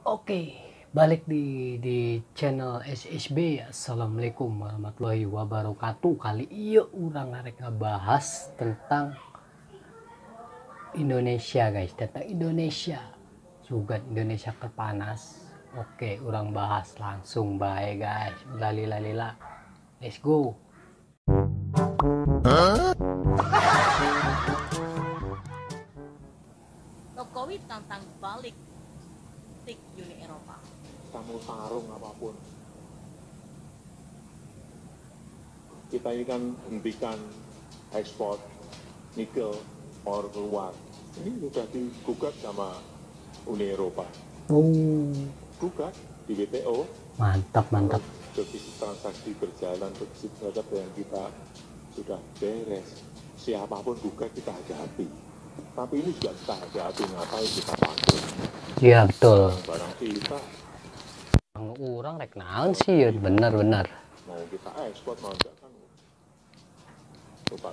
Oke, balik di channel SSB. Assalamualaikum warahmatullahi wabarakatuh. Kali iya orang ngarek ngebahas tentang Indonesia guys, tentang Indonesia juga Indonesia terpanas. Oke, orang bahas langsung baik guys. Lali-lalila, let's go. Jokowi tantang balik tik Uni Eropa. Kamu tarung apapun. Kita ini kan hentikan ekspor nikel ore keluar. Ini sudah digugat sama Uni Eropa. Gugat di WTO. Mantap. Defisit transaksi berjalan, defisit terhadap yang kita sudah beres. Siapapun gugat kita hadapi. Tapi ini juga kita hadapi, ngapain kita pakai? Iya betul. Barang kita. Orang rek naon sih ya, benar. Mau kita ekspor mau enggak kan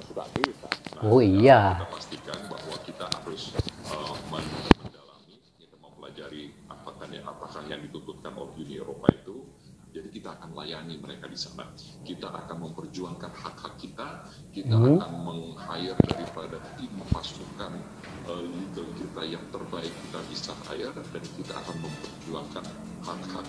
suka kita. Oh iya. Kita pastikan bahwa kita harus mendalami, kita mempelajari apakah yang dituntutkan oleh Uni Eropa itu. Jadi kita akan layani mereka di sana. Kita akan memperjuangkan hak-hak kita. Kita akan meng-hire daripada tim pasukan legal kita yang terbaik kita bisa hire, dan kita akan memperjuangkan hak-hak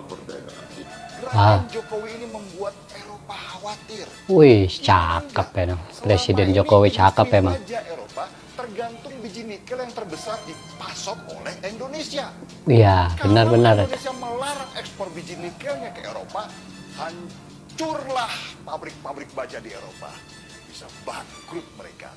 perdagangan kita. Gerakan Jokowi ini membuat Eropa khawatir. Wih, cakep ya, Presiden Jokowi cakep emang. Eropa tergantung biji nikel yang terbesar dipasok oleh Indonesia. Iya, benar. Indonesia melarang ekspor biji nikelnya ke Eropa, hancurlah pabrik-pabrik baja di Eropa. Bisa bangkrut mereka.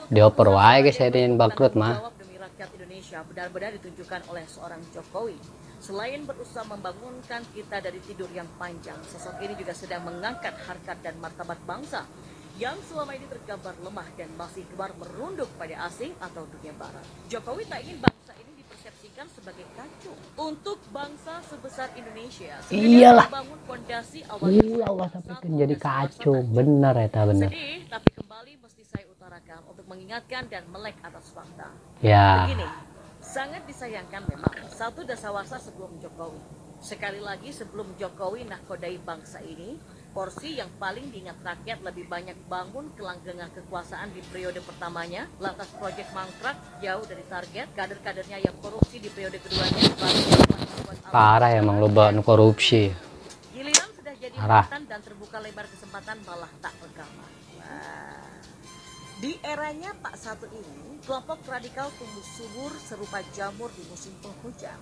Dioper wae guys, saya ingin bangkrut mah. Demi rakyat Indonesia benar-benar ditunjukkan oleh seorang Jokowi. Selain berusaha membangunkan kita dari tidur yang panjang, sosok ini juga sedang mengangkat harkat dan martabat bangsa yang selama ini tergambar lemah dan masih gemar merunduk pada asing atau dunia barat. Jokowi tak ingin bangsa ini dipersepsikan sebagai kacung. Untuk bangsa sebesar Indonesia, Iyalah. membangun fondasi awal. Allah sampai jadi kacau. Benar ya, benar. Sedih, tapi kembali mesti saya utarakan untuk mengingatkan dan melek atas fakta. Ya. Begini, sangat disayangkan memang satu dasawarsa sebelum Jokowi. Sekali lagi sebelum Jokowi nahkodai bangsa ini, porsi yang paling diingat rakyat lebih banyak bangun kelanggengan kekuasaan di periode pertamanya, lantas proyek mangkrak jauh dari target, kader-kadernya yang korupsi di periode keduanya. Parah emang loba korupsi. Giliran sudah jadi Parah. mantan dan terbuka lebar kesempatan malah tak rekaman. Di eranya Pak Satu ini, kelompok radikal tumbuh subur serupa jamur di musim penghujan.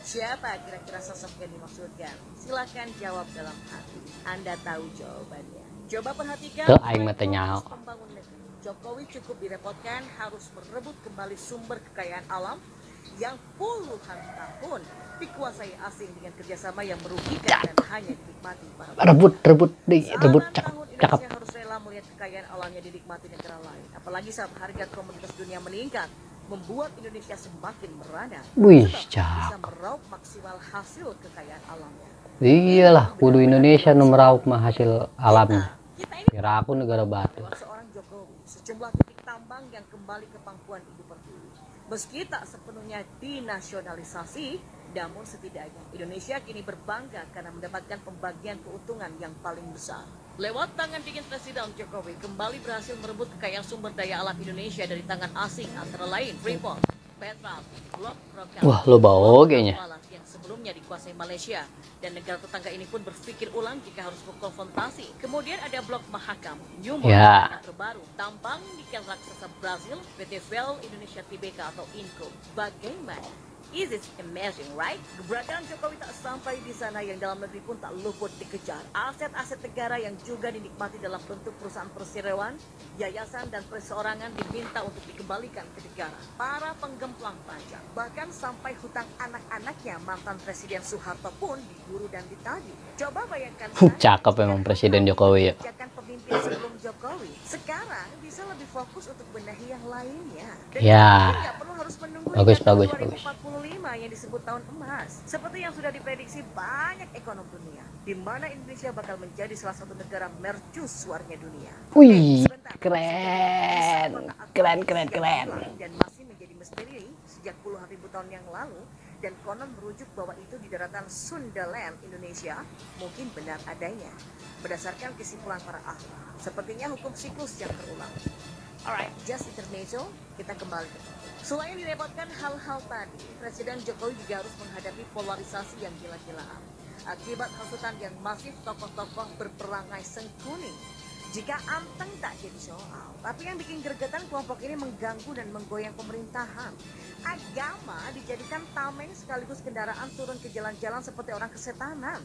Siapa kira-kira sosok yang dimaksudkan? Silakan jawab dalam hati. Anda tahu jawabannya. Coba perhatikan. Tuh aing mah teu nyaho. Pembangun negeri. Jokowi cukup direpotkan harus merebut kembali sumber kekayaan alam yang puluhan tahun dikuasai asing dengan kerjasama yang merugikan dan hanya dinikmati para rebut cakep. harus rela melihat kekayaan alamnya dinikmati negara lain, apalagi saat harga komoditas dunia meningkat, membuat Indonesia semakin merana. Wih, Sebab bisa meraup maksimal hasil kekayaan alamnya. Iyalah, kudu Indonesia nu meraup mah hasil alamnya. Kita ini Kira aku negara batu. seorang Jokowi, sejumlah titik tambang yang kembali ke pangkuan Ibu Pertiwi. Meski tak sepenuhnya dinasionalisasi, namun setidaknya Indonesia kini berbangga karena mendapatkan pembagian keuntungan yang paling besar. Lewat tangan dingin Presiden Jokowi kembali berhasil merebut kekayaan sumber daya alam Indonesia dari tangan asing, antara lain Freeport, Petrol, Blok Rokan, Wah, lo bawa kayaknya. yang sebelumnya dikuasai Malaysia, dan negara tetangga ini pun berpikir ulang jika harus berkonfrontasi. Kemudian ada Blok Mahakam, Newmont, Ya. terbaru, tambang nikel raksasa Brazil, PT Shell Indonesia Tbk atau Inco. Bagaimana? Is it amazing, right? Gebrakan Jokowi tak sampai di sana, yang dalam negeri pun tak luput dikejar. Aset-aset negara yang juga dinikmati dalam bentuk perusahaan perseroan, yayasan dan perseorangan diminta untuk dikembalikan ke negara. Para penggemplang pajak, bahkan sampai hutang anak-anaknya mantan Presiden Soeharto pun diburu dan ditagih. Coba bayangkan Cakep emang Presiden Jokowi ya. kebijakan pemimpin sebelum Jokowi sekarang bisa lebih fokus untuk benahi yang lainnya. Dan Ya. tidak perlu harus menunggu Bagus, hingga bagus, 2045 yang disebut tahun emas. Seperti yang sudah diprediksi banyak ekonom dunia, di mana Indonesia bakal menjadi salah satu negara mercusuarnya dunia. Wih, Sebentar, keren. apakah Keren. dan masih menjadi misteri sejak puluhan ribu tahun yang lalu, Dan konon merujuk bahwa itu di daratan Sundaland, Indonesia, mungkin benar adanya. Berdasarkan kesimpulan para ahli, sepertinya hukum siklus yang terulang. Alright, just intermezzo, kita kembali. Selain direpotkan hal-hal tadi, Presiden Jokowi juga harus menghadapi polarisasi yang gila-gilaan. Akibat hasutan yang masif tokoh-tokoh berperangai sengkuni. Jika anteng tak jadi soal, tapi yang bikin gregetan kelompok ini mengganggu dan menggoyang pemerintahan. Agama dijadikan tameng sekaligus kendaraan turun ke jalan-jalan seperti orang kesetanan.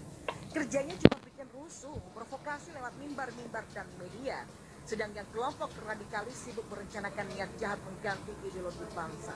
Kerjanya cuma bikin rusuh, provokasi lewat mimbar-mimbar dan media. Sedangkan kelompok radikalis sibuk merencanakan niat jahat mengganti ideologi bangsa.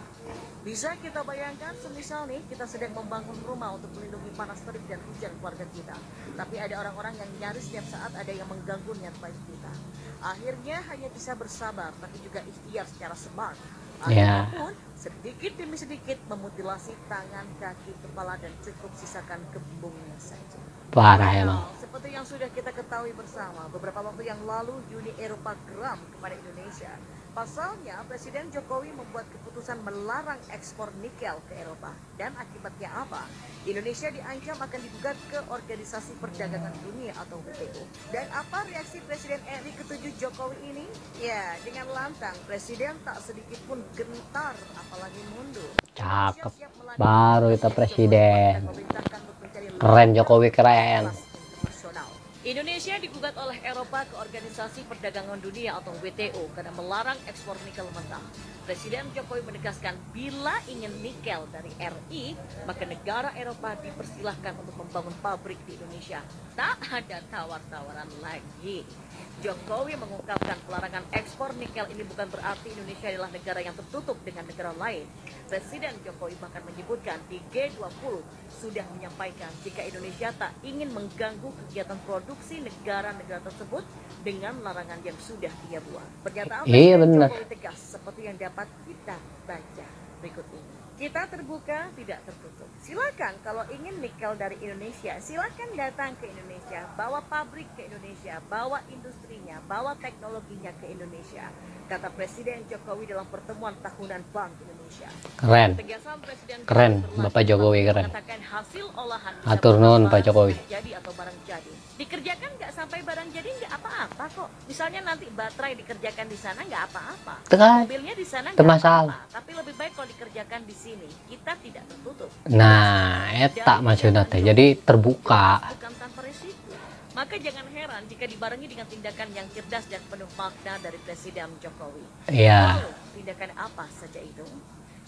Bisa kita bayangkan, semisal nih kita sedang membangun rumah untuk melindungi panas terik dan hujan keluarga kita. Tapi ada orang-orang yang nyaris setiap saat ada yang mengganggu niat baik kita. Akhirnya hanya bisa bersabar, tapi juga ikhtiar secara smart. Akhirnya pun sedikit demi sedikit memutilasi tangan, kaki, kepala dan cukup sisakan kembungnya saja. Parah emang. Seperti yang sudah kita ketahui bersama, beberapa waktu yang lalu Uni Eropa geram kepada Indonesia. Pasalnya, Presiden Jokowi membuat keputusan melarang ekspor nikel ke Eropa. Dan akibatnya apa? Indonesia diancam akan digugat ke Organisasi Perdagangan Dunia atau WTO. Dan apa reaksi Presiden RI ke-7 Jokowi ini? Ya, dengan lantang, Presiden tak sedikit pun gentar, apalagi mundur. Cakep. Baru itu Presiden. Keren Jokowi, keren. Indonesia digugat oleh Eropa ke Organisasi Perdagangan Dunia atau WTO karena melarang ekspor nikel mentah. Presiden Jokowi menegaskan bila ingin nikel dari RI, maka negara Eropa dipersilahkan untuk membangun pabrik di Indonesia. Tak ada tawar-tawaran lagi. Jokowi mengungkapkan pelarangan ekspor nikel ini bukan berarti Indonesia adalah negara yang tertutup dengan negara lain. Presiden Jokowi bahkan menyebutkan di G20 sudah menyampaikan jika Indonesia tak ingin mengganggu kegiatan produksi negara-negara tersebut dengan larangan yang sudah dia buat. Pernyataan Presiden Jokowi tegas seperti yang dapat kita baca berikut ini. Kita terbuka, tidak tertutup. Silakan kalau ingin nikel dari Indonesia, silakan datang ke Indonesia, bawa pabrik ke Indonesia, bawa industrinya, bawa teknologinya ke Indonesia, kata Presiden Jokowi dalam pertemuan tahunan Bank Indonesia. Keren. Keren, Bapak Jokowi keren. Mengatakan hasil olahan atur nuhun Pak Jokowi. Jadi atau barang jadi. Dikerjakan nggak sampai barang jadi nggak apa-apa kok. Misalnya nanti baterai dikerjakan di sana nggak apa-apa. Mobilnya di sana nggak apa-apa. Tapi lebih baik kalau dikerjakan di sini. Kita tidak tertutup. Nah, eta maksudnya teh. Jadi terbuka. Bukan tanpa resiko. Maka jangan heran jika dibarengi dengan tindakan yang cerdas dan penuh makna dari Presiden Jokowi. Iya. Lalu, tindakan apa saja itu?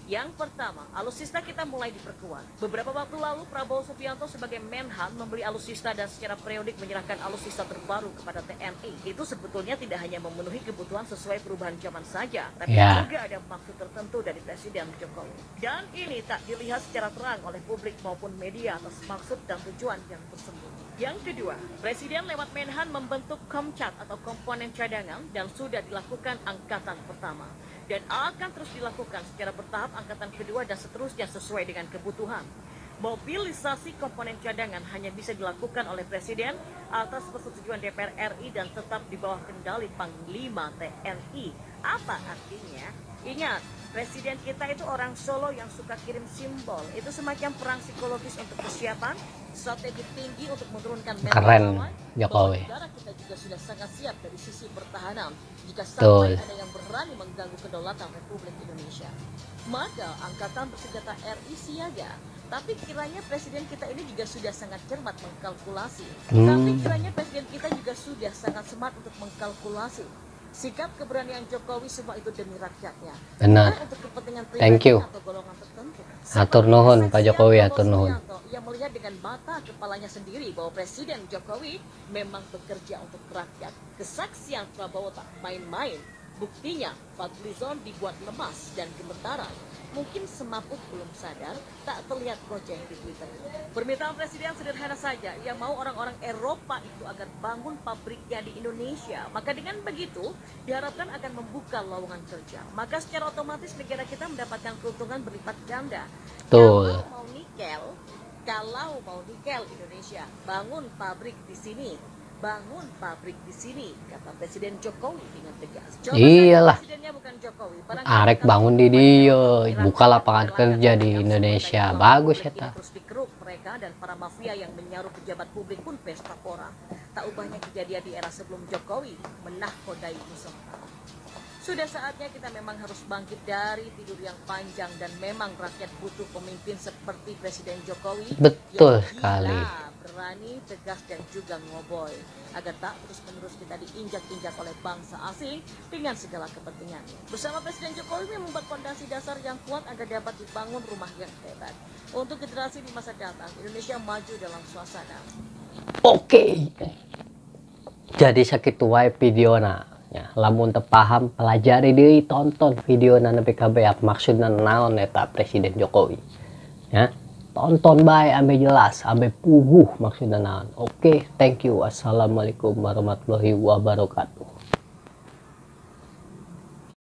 Yang pertama, alutsista kita mulai diperkuat. Beberapa waktu lalu, Prabowo Subianto sebagai Menhan membeli alutsista dan secara periodik menyerahkan alutsista terbaru kepada TNI. Itu sebetulnya tidak hanya memenuhi kebutuhan sesuai perubahan zaman saja, tapi juga ada maksud tertentu dari Presiden Jokowi. Dan ini tak dilihat secara terang oleh publik maupun media atas maksud dan tujuan yang tersembunyi. Yang kedua, Presiden lewat Menhan membentuk Komcat atau komponen cadangan dan sudah dilakukan angkatan pertama. Dan akan terus dilakukan secara bertahap angkatan kedua dan seterusnya sesuai dengan kebutuhan. Mobilisasi komponen cadangan hanya bisa dilakukan oleh Presiden atas persetujuan DPR RI dan tetap di bawah kendali Panglima TNI. Apa artinya? Ingat, Presiden kita itu orang Solo yang suka kirim simbol. Itu semacam perang psikologis untuk kesiapan, strategi tinggi untuk menurunkan keren Jokowi. Negara kita juga sudah sangat siap dari sisi pertahanan jika sampai ada yang berani mengganggu kedaulatan Republik Indonesia. Maka angkatan bersenjata RI siaga. Tapi kiranya Presiden kita ini juga sudah sangat cermat mengkalkulasi. Tapi kiranya Presiden kita juga sudah sangat smart untuk mengkalkulasi. Sikap keberanian Jokowi semua itu demi rakyatnya. Benar. Untuk kepentingan pribadi atau golongan tertentu. Atur nuhun Pak Jokowi, atur nuhun. Ia melihat dengan mata kepalanya sendiri bahwa Presiden Jokowi memang bekerja untuk rakyat. Kesaksian Prabowo tak main-main. Buktinya, Fadlizon dibuat lemas dan gemetaran. Mungkin semaput belum sadar, tak terlihat goceng di Twitter. Permintaan Presiden sederhana saja, ia mau orang-orang Eropa itu agar bangun pabriknya di Indonesia. Maka dengan begitu, diharapkan akan membuka lowongan kerja. Maka secara otomatis negara kita mendapatkan keuntungan berlipat ganda. Betul. Kalau mau nikel Indonesia, bangun pabrik di sini. bangun pabrik di sini, kata Presiden Jokowi dengan tegas. Iyalah. Presidennya bukan Jokowi. Arek bangun di dia, buka lapangan kerja di Indonesia. Bagus ya ta. Terus dikeruk mereka dan para mafia yang menyaruh pejabat publik pun pesta pora. Tak ubahnya kejadian di era sebelum Jokowi menahkodai Nusantara. Sudah saatnya kita memang harus bangkit dari tidur yang panjang dan memang rakyat butuh pemimpin seperti Presiden Jokowi. Betul yang sekali. gila, berani, tegas dan juga ngoboy agar tak terus-menerus kita diinjak-injak oleh bangsa asing dengan segala kepentingan. Bersama Presiden Jokowi membuat fondasi dasar yang kuat agar dapat dibangun rumah yang hebat. Untuk generasi di masa datang, Indonesia maju dalam suasana. Oke. Jadi sakit wae video ya, lamun teu paham pelajari deui, tonton video na PKB apa maksudna naon eta Presiden Jokowi ya, tonton bae ambe jelas ambe puguh maksudna naon. Oke, thank you. Assalamualaikum warahmatullahi wabarakatuh.